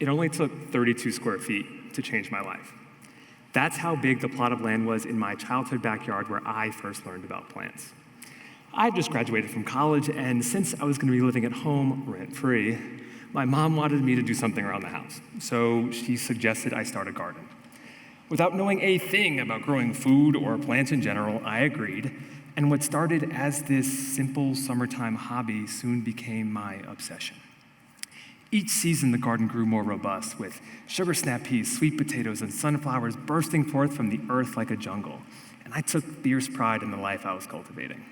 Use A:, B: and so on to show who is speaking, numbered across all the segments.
A: It only took 32 square feet to change my life. That's how big the plot of land was in my childhood backyard where I first learned about plants. I just graduated from college, and since I was going to be living at home rent-free, my mom wanted me to do something around the house. So she suggested I start a garden. Without knowing a thing about growing food or plants in general, I agreed, and what started as this simple summertime hobby soon became my obsession. Each season, the garden grew more robust, with sugar snap peas, sweet potatoes, and sunflowers bursting forth from the earth like a jungle, and I took fierce pride in the life I was cultivating.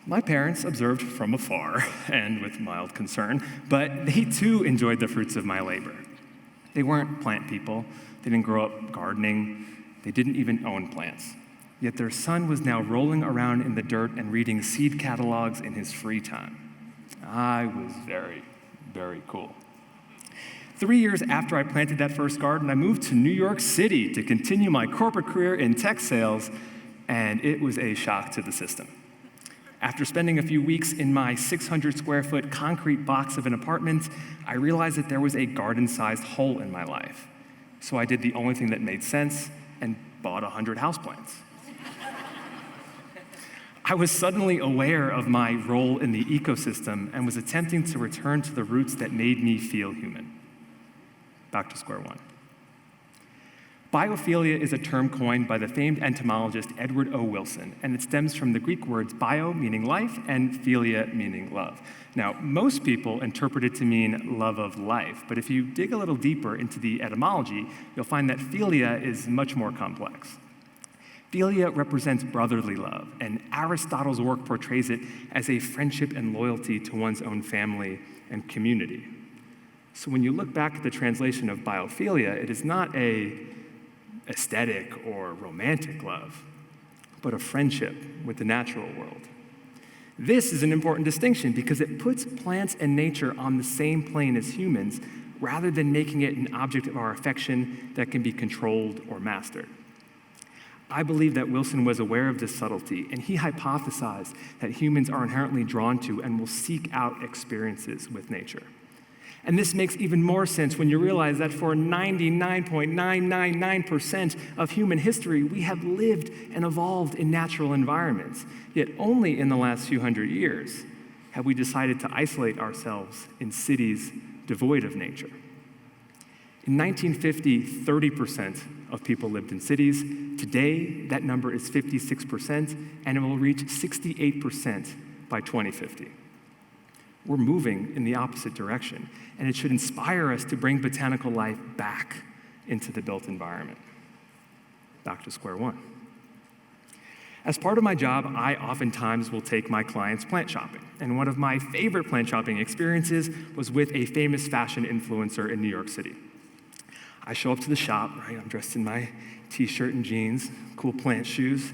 A: My parents observed from afar, and with mild concern, but they too enjoyed the fruits of my labor. They weren't plant people, they didn't grow up gardening, they didn't even own plants. Yet their son was now rolling around in the dirt and reading seed catalogs in his free time. I was very, very cool. 3 years after I planted that first garden, I moved to New York City to continue my corporate career in tech sales, and it was a shock to the system. After spending a few weeks in my 600 square foot concrete box of an apartment, I realized that there was a garden-sized hole in my life. So I did the only thing that made sense and bought 100 houseplants. I was suddenly aware of my role in the ecosystem and was attempting to return to the roots that made me feel human. Back to square one. Biophilia is a term coined by the famed entomologist Edward O. Wilson, and it stems from the Greek words bio, meaning life, and philia, meaning love. Now, most people interpret it to mean love of life, but if you dig a little deeper into the etymology, you'll find that philia is much more complex. Philia represents brotherly love, and Aristotle's work portrays it as a friendship and loyalty to one's own family and community. So when you look back at the translation of biophilia, it is not a aesthetic or romantic love, but a friendship with the natural world. This is an important distinction because it puts plants and nature on the same plane as humans rather than making it an object of our affection that can be controlled or mastered. I believe that Wilson was aware of this subtlety, and he hypothesized that humans are inherently drawn to and will seek out experiences with nature. And this makes even more sense when you realize that for 99.999% of human history, we have lived and evolved in natural environments. Yet only in the last few hundred years have we decided to isolate ourselves in cities devoid of nature. In 1950, 30% of people lived in cities. Today, that number is 56%, and it will reach 68% by 2050. We're moving in the opposite direction, and it should inspire us to bring botanical life back into the built environment. Back to square one. As part of my job, I oftentimes will take my clients plant shopping, and one of my favorite plant shopping experiences was with a famous fashion influencer in New York City. I show up to the shop, right? I'm dressed in my t-shirt and jeans, cool plant shoes,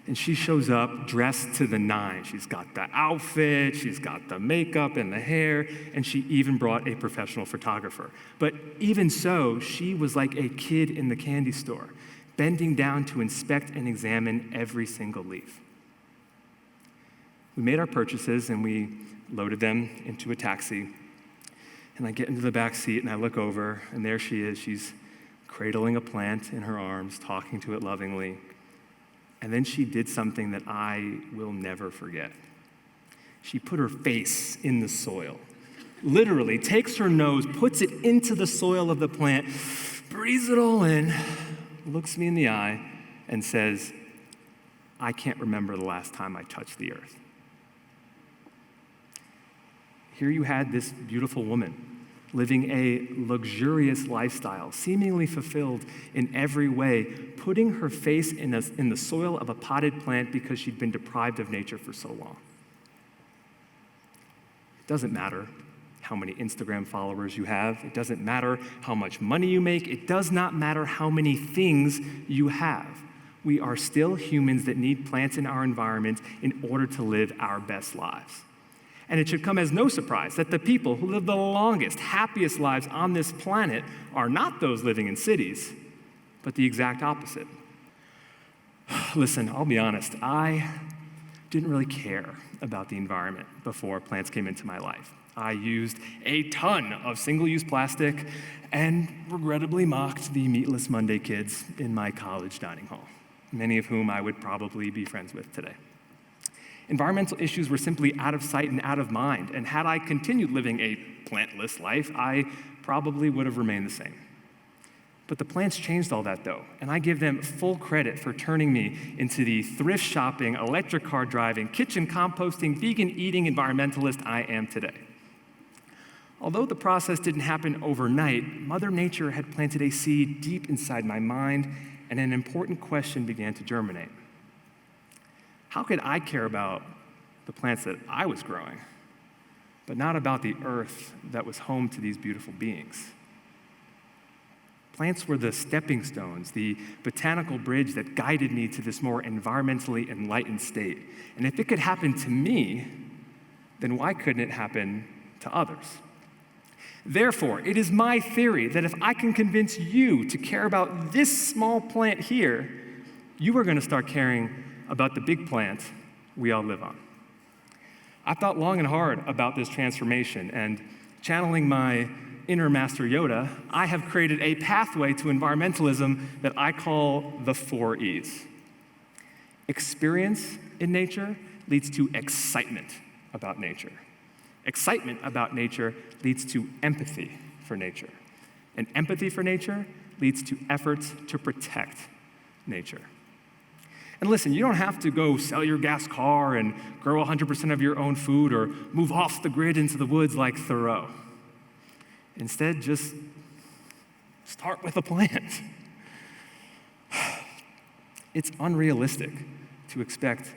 A: and she shows up dressed to the nines. She's got the outfit, she's got the makeup and the hair, and she even brought a professional photographer. But even so, she was like a kid in the candy store, bending down to inspect and examine every single leaf. We made our purchases and we loaded them into a taxi. And I get into the back seat and I look over, and there she is. She's cradling a plant in her arms, talking to it lovingly. And then she did something that I will never forget. She put her face in the soil, literally takes her nose, puts it into the soil of the plant, breathes it all in, looks me in the eye, and says, "I can't remember the last time I touched the earth." Here you had this beautiful woman living a luxurious lifestyle, seemingly fulfilled in every way, putting her face in the soil of a potted plant because she'd been deprived of nature for so long. It doesn't matter how many Instagram followers you have. It doesn't matter how much money you make. It does not matter how many things you have. We are still humans that need plants in our environment in order to live our best lives. And it should come as no surprise that the people who live the longest, happiest lives on this planet are not those living in cities, but the exact opposite. Listen, I'll be honest, I didn't really care about the environment before plants came into my life. I used a ton of single-use plastic and regrettably mocked the meatless Monday kids in my college dining hall, many of whom I would probably be friends with today. Environmental issues were simply out of sight and out of mind, and had I continued living a plantless life, I probably would have remained the same. But the plants changed all that, though, and I give them full credit for turning me into the thrift shopping, electric car driving, kitchen composting, vegan eating environmentalist I am today. Although the process didn't happen overnight, Mother Nature had planted a seed deep inside my mind, and an important question began to germinate. How could I care about the plants that I was growing, but not about the earth that was home to these beautiful beings? Plants were the stepping stones, the botanical bridge that guided me to this more environmentally enlightened state. And if it could happen to me, then why couldn't it happen to others? Therefore, it is my theory that if I can convince you to care about this small plant here, you are going to start caring about the big plant we all live on. I've thought long and hard about this transformation, and channeling my inner Master Yoda, I have created a pathway to environmentalism that I call the 4 E's. Experience in nature leads to excitement about nature. Excitement about nature leads to empathy for nature. And empathy for nature leads to efforts to protect nature. And listen, you don't have to go sell your gas car and grow 100% of your own food or move off the grid into the woods like Thoreau. Instead, just start with a plant. It's unrealistic to expect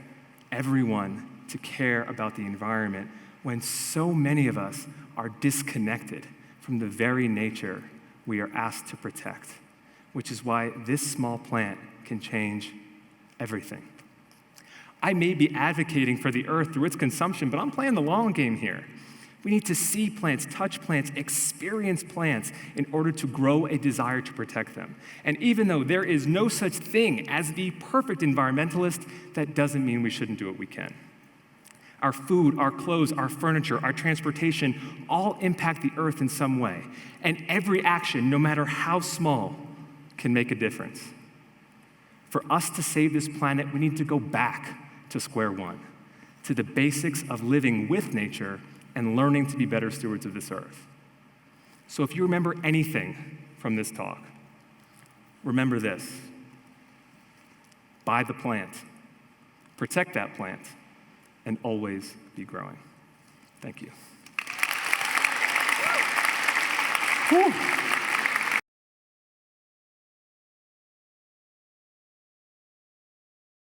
A: everyone to care about the environment when so many of us are disconnected from the very nature we are asked to protect, which is why this small plant can change everything. I may be advocating for the earth through its consumption, but I'm playing the long game here. We need to see plants, touch plants, experience plants in order to grow a desire to protect them. And even though there is no such thing as the perfect environmentalist, that doesn't mean we shouldn't do what we can. Our food, our clothes, our furniture, our transportation all impact the earth in some way. And every action, no matter how small, can make a difference. For us to save this planet, we need to go back to square one, to the basics of living with nature and learning to be better stewards of this earth. So if you remember anything from this talk, remember this: buy the plant, protect that plant, and always be growing. Thank you. Whew.